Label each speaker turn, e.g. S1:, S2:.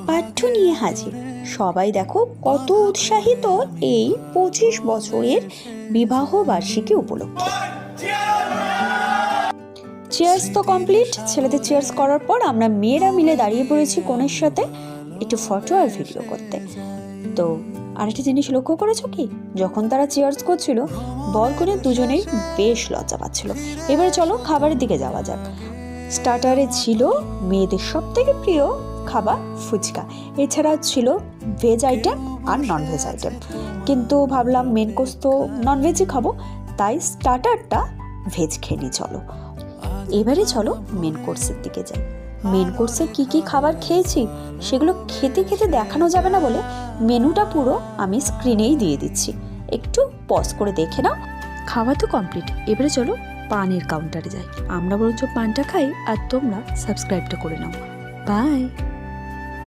S1: পাঠ্য নিয়ে হাজির। সবাই দেখো কত উৎসাহিত এই 25 বছরের বিবাহ বার্ষিকী উপলক্ষে। চেয়ার্স তো কমপ্লিট। ছেলেদের চেয়ার্স করার পর আমরা মেয়েরা মিলে দাঁড়িয়ে পড়েছি কনের সাথে একটু ফটো আর ভিডিও করতে। তো আরেকটা জিনিস লক্ষ্য করেছো কি, যখন তারা চেয়ার্স করছিল বর কনে দুজনেই বেশ লজ্জা পাচ্ছিল। এবারে চলো খাবারের দিকে যাওয়া যাক। স্টার্টারে ছিল মেয়েদের সব থেকে প্রিয় খাবার ফুচকা, এছাড়া ছিল ভেজ আইটেম আর ননভেজ আইটেম। কিন্তু ভাবলাম মেন কোর্স তো ননভেজই খাবো, তাই স্টার্টারটা ভেজ খেয়ে নিই চলো। এবারে চলো মেন কোর্সের দিকে যাই। মেন কোর্সে কি কি খাবার খেয়েছি সেগুলো খেতে খেতে দেখানো যাবে না বলে মেনুটা পুরো আমি স্ক্রিনেই দিয়ে দিচ্ছি, একটু পজ করে দেখে নাও। খাওয়া তো কমপ্লিট, এবারে চলো পানের কাউন্টারে যাই। আমরা বরঞ্চ পানটা খাই আর তোমরা সাবস্ক্রাইবটা করে নাও। বাই।